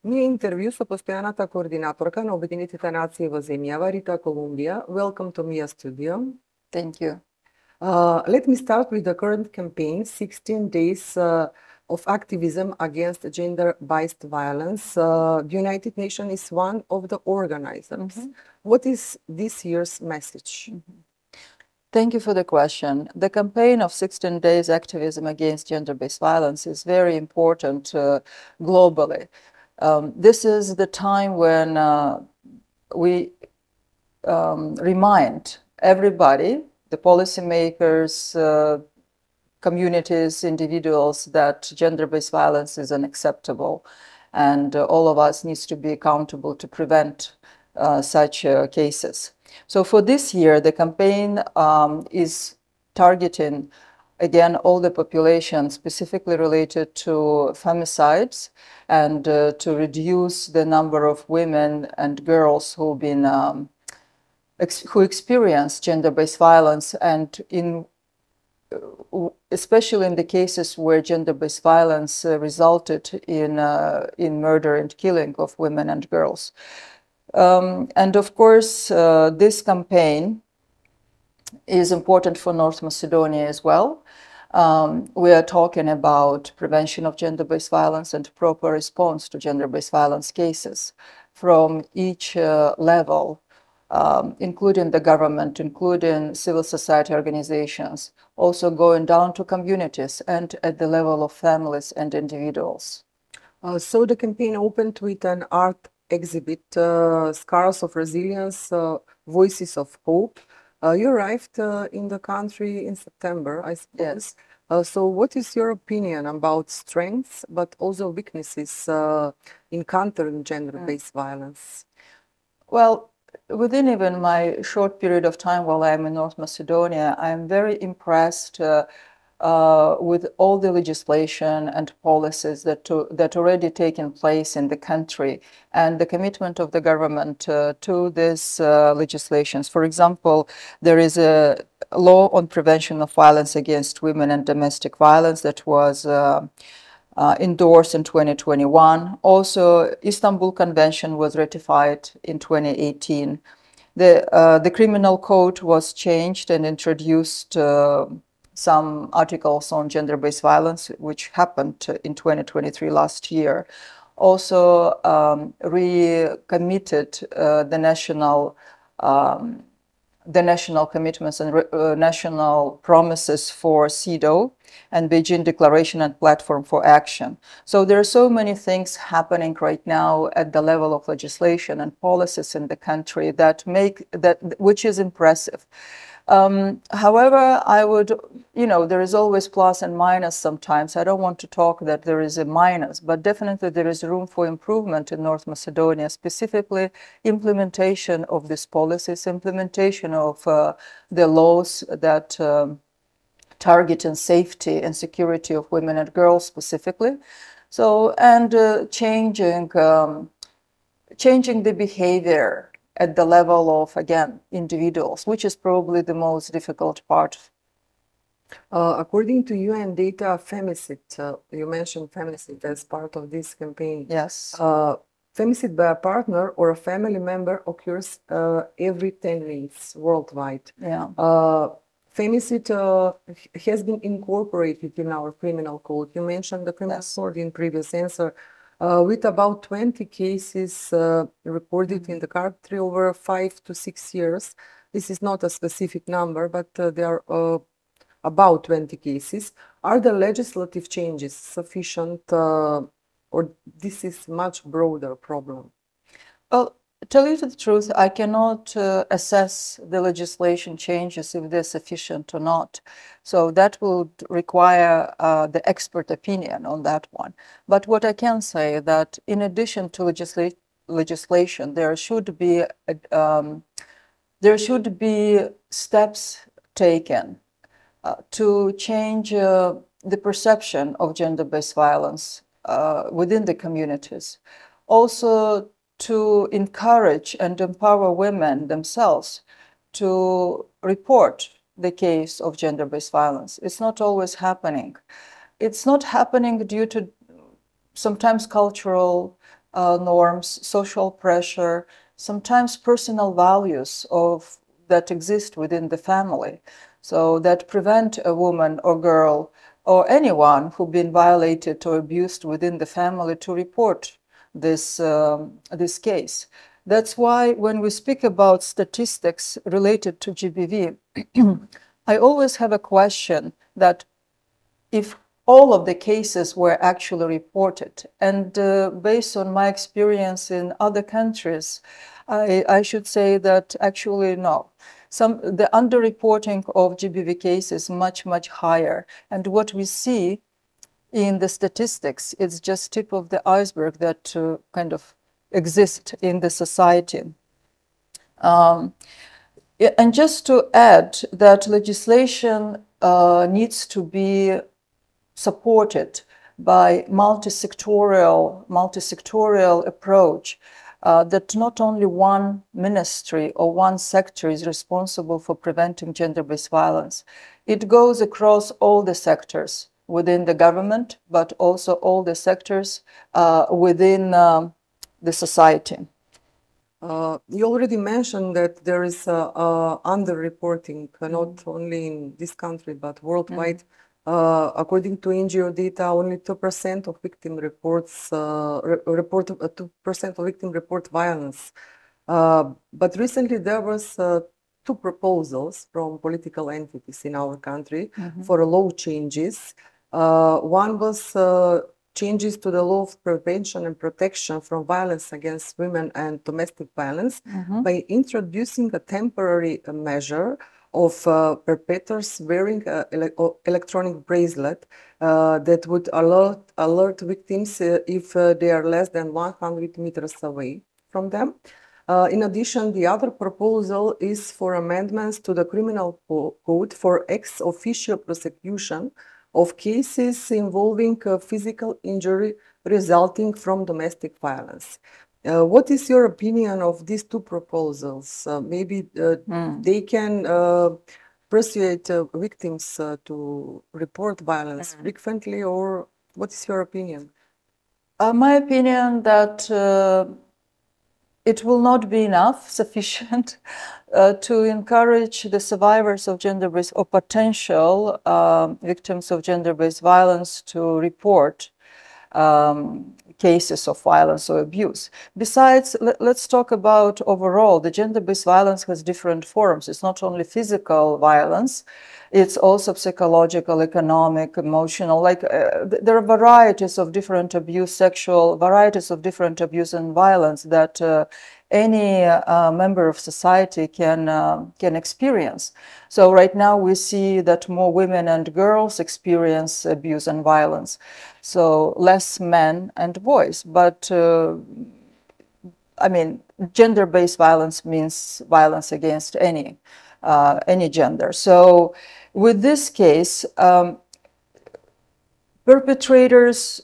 Ние интервју со постојаната координаторка на Обединетите нации во земјава Рита Колумбиа. Welcome to Mia Studio. Thank you. Let me start with the current campaign, 16 days of activism against gender-based violence. The United Nations is one of the organizers. What is this year's message? Thank you for the question. The campaign of 16 days activism against gender-based violence is very important globally. This is the time when we remind everybody, the policymakers, communities, individuals, that gender-based violence is unacceptable, and all of us needs to be accountable to prevent such cases. So for this year, the campaign is targeting, again, all the population specifically related to femicides, and to reduce the number of women and girls who've been who experience gender-based violence, and especially in the cases where gender-based violence resulted in murder and killing of women and girls. And of course, this campaign is important for North Macedonia as well. We are talking about prevention of gender-based violence and proper response to gender-based violence cases from each level, including the government, including civil society organizations, also going down to communities and at the level of families and individuals. So the campaign opened with an art exhibit, Scars of Resilience, Voices of Hope. You arrived in the country in September, I suppose. Yes. So what is your opinion about strengths, but also weaknesses in countering gender-based violence? Well, within even my short period of time while I'm in North Macedonia, I'm very impressed with all the legislation and policies that already taken place in the country, and the commitment of the government to these legislations. For example, there is a law on prevention of violence against women and domestic violence that was endorsed in 2021. Also, Istanbul Convention was ratified in 2018. The criminal code was changed and introduced some articles on gender-based violence, which happened in 2023 last year. Also recommitted the national commitments and national promises for CEDAW and Beijing Declaration and Platform for Action. So there are so many things happening right now at the level of legislation and policies in the country which is impressive. However, I would, there is always plus and minus sometimes. I don't want to talk that there is a minus, but definitely there is room for improvement in North Macedonia, specifically implementation of these policies, implementation of the laws that target and safety and security of women and girls specifically. So, and changing the behavior at the level of, again, individuals, which is probably the most difficult part. According to UN data, femicide, you mentioned femicide as part of this campaign. Yes. Femicide by a partner or a family member occurs every 10 minutes worldwide. Yeah. Femicide has been incorporated in our criminal code. You mentioned the criminal code in previous answer. With about 20 cases reported in the country over 5 to 6 years. This is not a specific number, but there are about 20 cases. Are the legislative changes sufficient, or this is much broader problem? Well, tell you the truth, I cannot assess the legislation changes if they're sufficient or not. So that would require the expert opinion on that one. But what I can say that in addition to legislation, there should be steps taken to change the perception of gender-based violence within the communities. Also, to encourage and empower women themselves to report the case of gender-based violence. It's not always happening. It's not happening due to sometimes cultural norms, social pressure, sometimes personal values that exist within the family, so that prevent a woman or girl or anyone who've been violated or abused within the family to report this case. That's why when we speak about statistics related to GBV, I always have a question that if all of the cases were actually reported, and based on my experience in other countries, I should say that actually no. The underreporting of GBV cases is much, much higher. And what we see in the statistics is just tip of the iceberg that kind of exist in the society. And just to add that legislation needs to be supported by multi-sectorial approach, that not only one ministry or one sector is responsible for preventing gender-based violence. It goes across all the sectors within the government, but also all the sectors within the society. You already mentioned that there is underreporting, not only in this country, but worldwide. According to NGO data, only 2% of victim reports 2% of victim report violence. But recently there was 2 proposals from political entities in our country for law changes. One was changes to the law of prevention and protection from violence against women and domestic violence by introducing a temporary measure of perpetrators wearing an electronic bracelet that would alert victims if they are less than 100 meters away from them. In addition, the other proposal is for amendments to the criminal code for ex officio prosecution of cases involving physical injury resulting from domestic violence. What is your opinion of these 2 proposals? Maybe they can persuade victims to report violence frequently, or what is your opinion? My opinion that it will not be sufficient to encourage the survivors of gender-based or potential victims of gender-based violence to report cases of violence or abuse. Besides, let's talk about overall, the gender-based violence has different forms. It's not only physical violence, it's also psychological, economic, emotional, like there are varieties of different abuse, sexual, varieties of different abuse and violence that any member of society can experience. So right now we see that more women and girls experience abuse and violence, so less men and boys. But I mean, gender-based violence means violence against any gender. So with this case, perpetrators,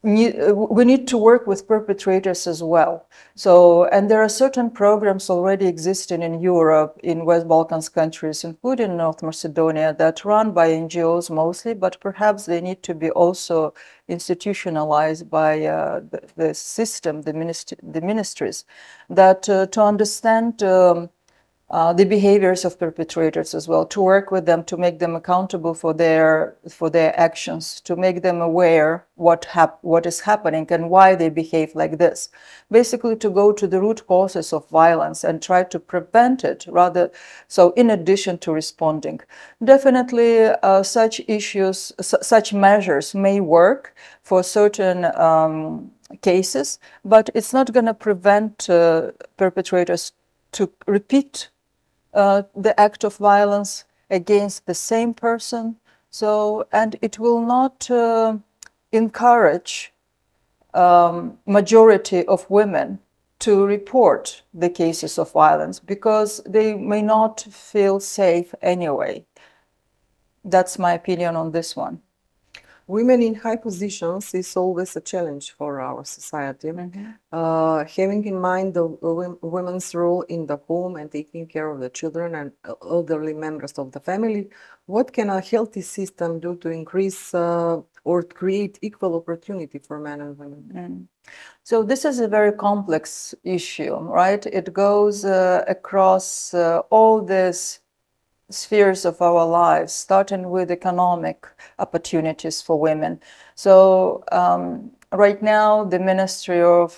we need to work with perpetrators as well. So, and there are certain programs already existing in Europe, in West Balkans countries, including North Macedonia, that run by NGOs mostly, but perhaps they need to be also institutionalized by the system, the ministries, that to understand the behaviors of perpetrators as well, to work with them, to make them accountable for their actions, to make them aware what is happening and why they behave like this. Basically, to go to the root causes of violence and try to prevent it, rather. So, in addition to responding, definitely such issues, such measures may work for certain cases, but it's not going to prevent perpetrators to repeat the act of violence against the same person. So, and it will not encourage majority of women to report the cases of violence because they may not feel safe anyway. That's my opinion on this one. Women in high positions is always a challenge for our society. Having in mind the women's role in the home and taking care of the children and elderly members of the family, what can a healthy system do to increase or create equal opportunity for men and women? So this is a very complex issue, right? It goes across all these spheres of our lives, starting with economic opportunities for women. So right now, the Ministry of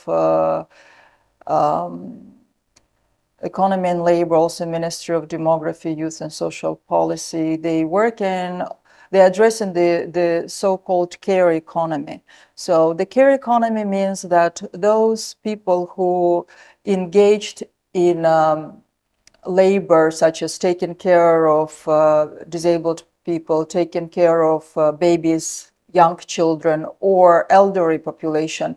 Economy and Labor, also Ministry of Demography, Youth and Social Policy, they're addressing the so-called care economy. So the care economy means that those people who engaged in labor, such as taking care of disabled people, taking care of babies, young children, or elderly population,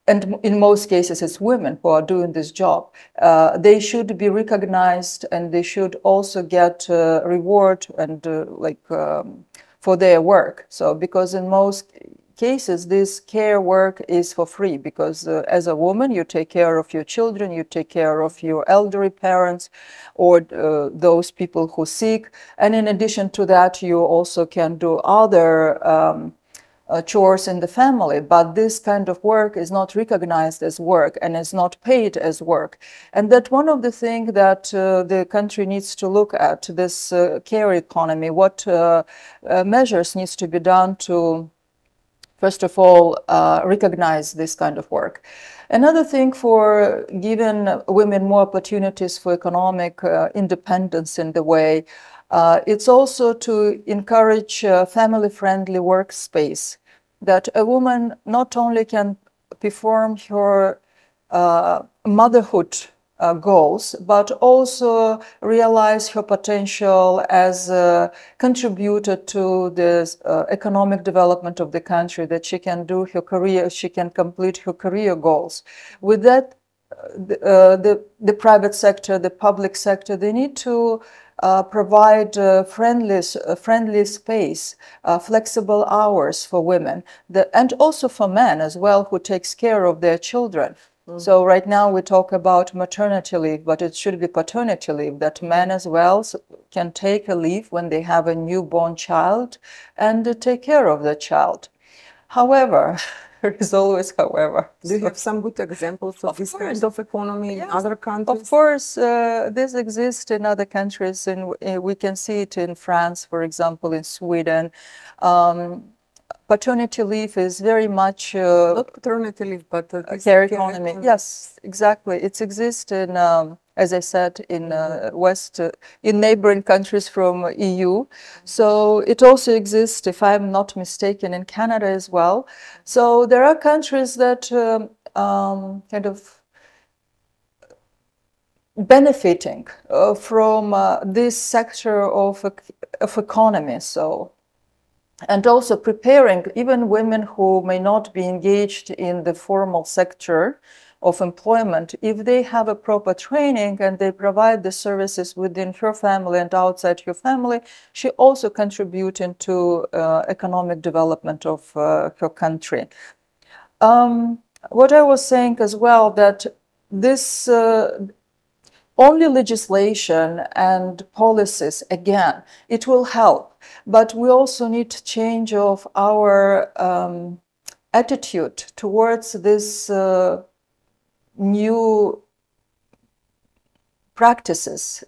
and in most cases it's women who are doing this job, they should be recognized, and they should also get reward and for their work. So because in most cases this care work is for free, because as a woman you take care of your children, you take care of your elderly parents or those people who sick, and in addition to that you also can do other chores in the family, but this kind of work is not recognized as work and is not paid as work. And that one of the things that the country needs to look at, this care economy, what measures needs to be done to, first of all, recognize this kind of work. Another thing for giving women more opportunities for economic independence in the way, it's also to encourage family-friendly workspace, that a woman not only can perform her motherhood goals, but also realize her potential as a contributor to the economic development of the country, that she can do her career, she can complete her career goals. With that, the private sector, the public sector, they need to provide friendly space, flexible hours for women, and also for men as well, who takes care of their children. So right now we talk about maternity leave, but it should be paternity leave, that men as well can take a leave when they have a newborn child and take care of the child. However, there is always however. Do you have some good examples of this kind of economy in other countries? Of course, this exists in other countries, and we can see it in France, for example, in Sweden. Paternity leave is very much not paternity leave, but care economy. Yes, exactly. It exists in, as I said, in in neighboring countries from EU. So it also exists, if I'm not mistaken, in Canada as well. So there are countries that kind of benefiting from this sector of economy. So. And also preparing even women who may not be engaged in the formal sector of employment, if they have a proper training and they provide the services within her family and outside her family, she also contributing to economic development of her country. What I was saying as well, that this only legislation and policies, again, it will help. But we also need change of our attitude towards this new practices.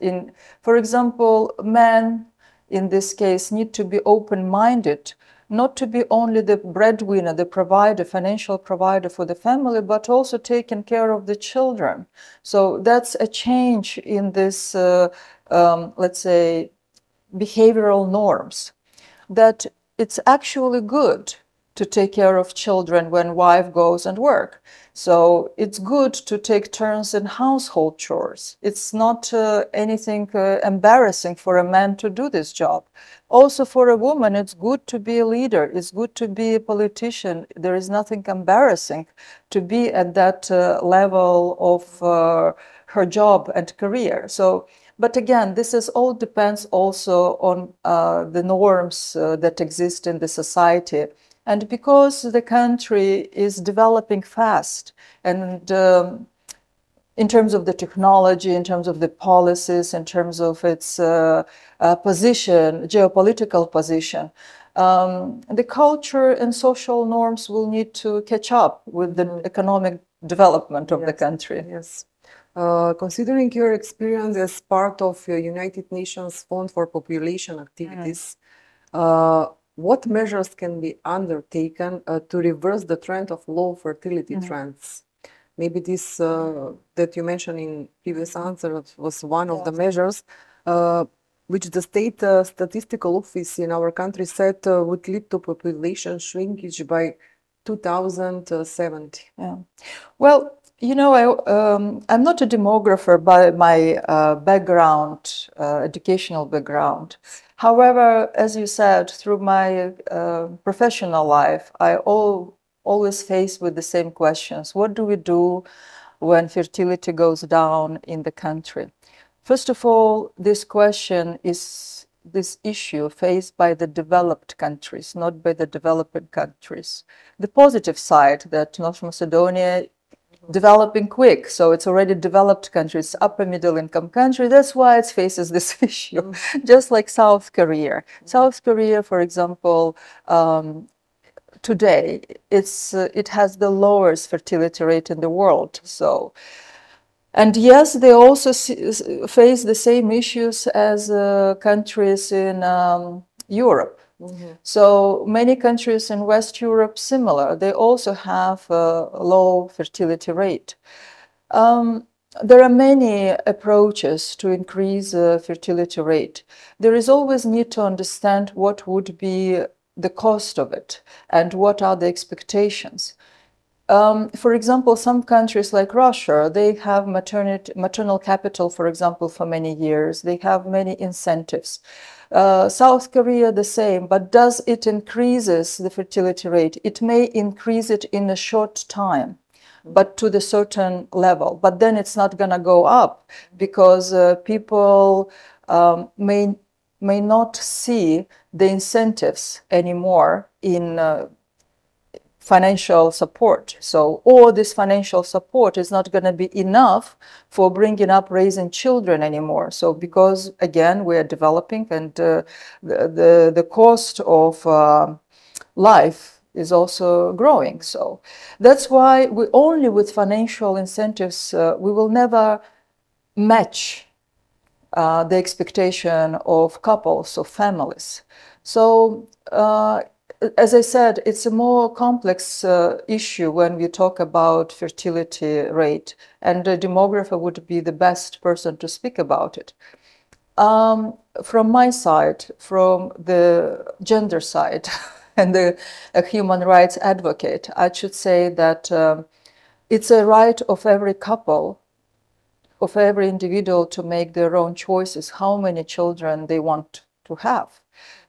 For example, men, in this case, need to be open-minded, not to be only the breadwinner, the provider, financial provider for the family, but also taking care of the children. So that's a change in this, let's say, behavioral norms, that it's actually good to take care of children when wife goes and work. So it's good to take turns in household chores. It's not anything embarrassing for a man to do this job. Also for a woman, it's good to be a leader. It's good to be a politician. There is nothing embarrassing to be at that level of her job and career. So, but again, this is all depends also on the norms that exist in the society. And because the country is developing fast and in terms of the technology, in terms of the policies, in terms of its position, geopolitical position. The culture and social norms will need to catch up with the economic development of the country. Yes. Considering your experience as part of United Nations Fund for Population Activities, what measures can be undertaken to reverse the trend of low fertility trends? Maybe this that you mentioned in previous answer was one of the measures, which the state statistical office in our country said would lead to population shrinkage by 2070. Yeah. Well, you know, I'm not a demographer by my background, educational background. However, as you said, through my professional life, I always faced with the same questions. What do we do when fertility goes down in the country? First of all, this question is this issue faced by the developed countries, not by the developing countries. The positive side that North Macedonia developing quick, so it's already developed countries, upper middle income country, that's why it faces this issue, just like South Korea. South Korea, for example, today, it has the lowest fertility rate in the world. So, and yes, they also face the same issues as countries in Europe. So many countries in West Europe similar. They also have a low fertility rate. There are many approaches to increase fertility rate. There is always need to understand what would be the cost of it and what are the expectations. For example, some countries like Russia, they have maternal capital, for example, for many years. They have many incentives. South Korea, the same, but does it increases the fertility rate? It may increase it in a short time, but to the certain level. But then it's not going to go up because people may not see the incentives anymore in financial support. So all this financial support is not going to be enough for bringing up, raising children anymore. So because, again, we are developing and the cost of life is also growing. So that's why we only with financial incentives, we will never match the expectation of couples, of families. So as I said, it's a more complex issue when we talk about fertility rate, and a demographer would be the best person to speak about it. From my side, from the gender side, and a human rights advocate, I should say that it's a right of every couple, of every individual to make their own choices, how many children they want to have.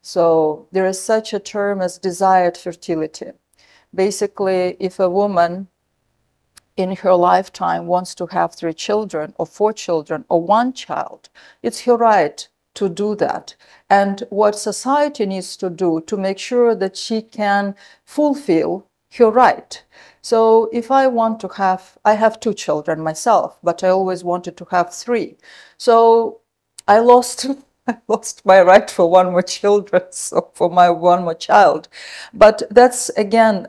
So there is such a term as desired fertility. Basically, if a woman in her lifetime wants to have 3 children or 4 children or 1 child, it's her right to do that. And what society needs to do to make sure that she can fulfill her right. So if I want to have, I have 2 children myself, but I always wanted to have 3. So I lost my right for 1 more children, so for my 1 more child. But that's, again,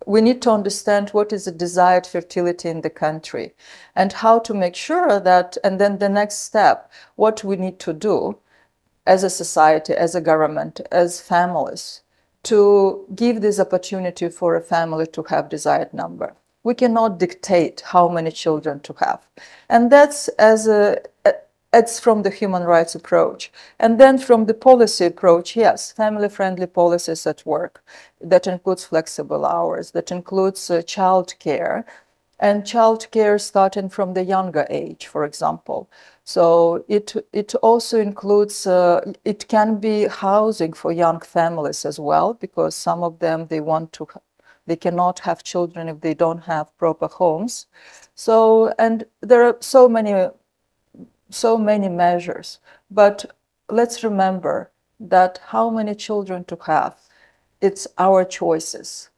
we need to understand what is the desired fertility in the country and how to make sure that, and then the next step, what we need to do as a society, as a government, as families, to give this opportunity for a family to have desired number. We cannot dictate how many children to have. And that's it's from the human rights approach. And then from the policy approach, yes, family-friendly policies at work. That includes flexible hours, that includes child care, and child care starting from the younger age, for example. So it also includes, it can be housing for young families as well, because some of them, they cannot have children if they don't have proper homes. So, and there are so many measures, but let's remember that how many children to have, it's our choices,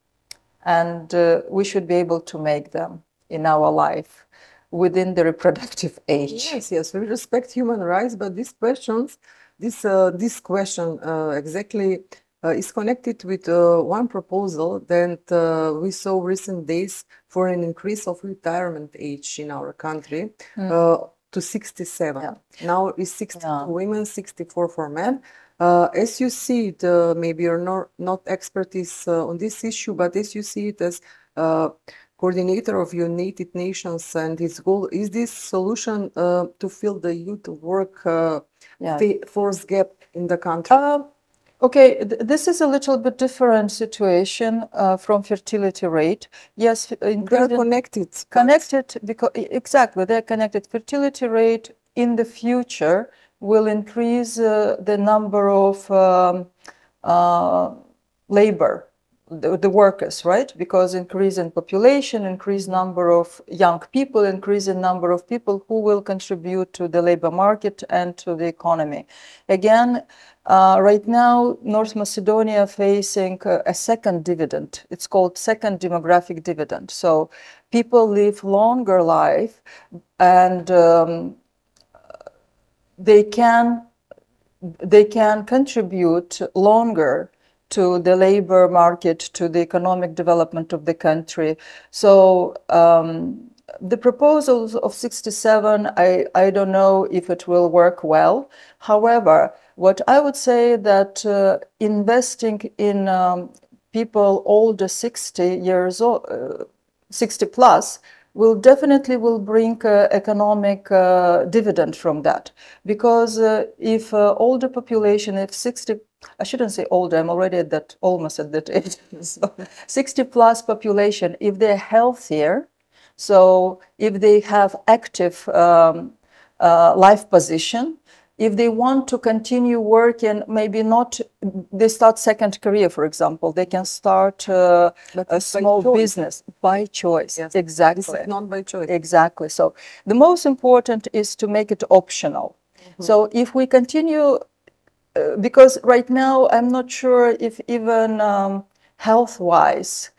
and we should be able to make them in our life. within the reproductive age. Yes, yes, we respect human rights, but these questions, this question exactly is connected with one proposal that we saw recent days for an increase of retirement age in our country to 67. Yeah. Now it's 60 for women, 64 for men. As you see it, maybe you're not expertise on this issue, but as you see it as coordinator of United Nations and its goal, is this solution to fill the youth work force gap in the country? Okay, this is a little bit different situation from fertility rate. Yes, they're connected. Connected because exactly they're connected. Fertility rate in the future will increase the number of labor, the workers, right? Because increase in population, increase number of young people, increase in number of people who will contribute to the labor market and to the economy. Again, right now, North Macedonia facing a second dividend. It's called second demographic dividend. So people live longer life and they can contribute longer to the labor market, to the economic development of the country. So the proposals of 67, I don't know if it will work well. However, what I would say that investing in people older 60 years old, 60 plus, will definitely bring economic dividend from that. Because if older population, if 60, I shouldn't say older, I'm already at that, almost at that age. So 60 plus population, if they're healthier, so if they have active life position, if they want to continue working, maybe not, they start second career, for example, they can start a small business by choice. Yes. Exactly. This is not by choice. Exactly. So the most important is to make it optional. So if we continue, because right now I'm not sure if even health-wise,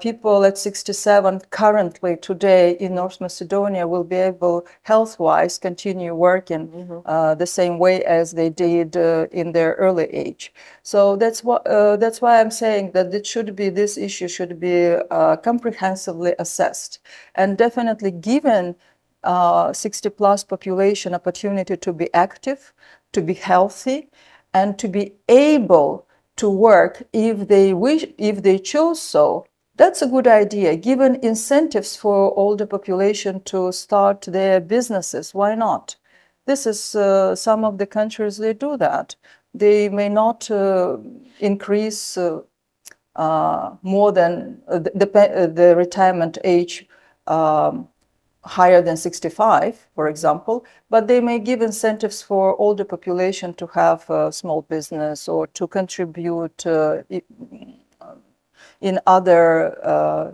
people at 67 currently today in North Macedonia will be able health-wise continue working the same way as they did in their early age. So that's why I'm saying that this issue should be comprehensively assessed and definitely given 60 plus population opportunity to be active, to be healthy, and to be able to work if they wish, if they chose so. That's a good idea. Given incentives for older population to start their businesses, why not? This is some of the countries, they do that. They may not increase more than the retirement age higher than 65, for example, but they may give incentives for older population to have a small business or to contribute in other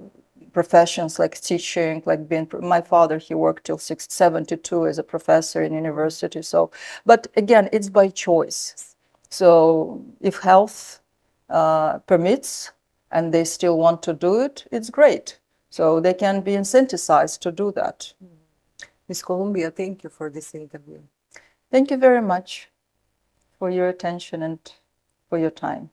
professions like teaching, like being, my father, he worked till 72 as a professor in university. So, but again, it's by choice. So if health permits and they still want to do it, it's great. So they can be incentivized to do that. Ms. Columbia, thank you for this interview. Thank you very much for your attention and for your time.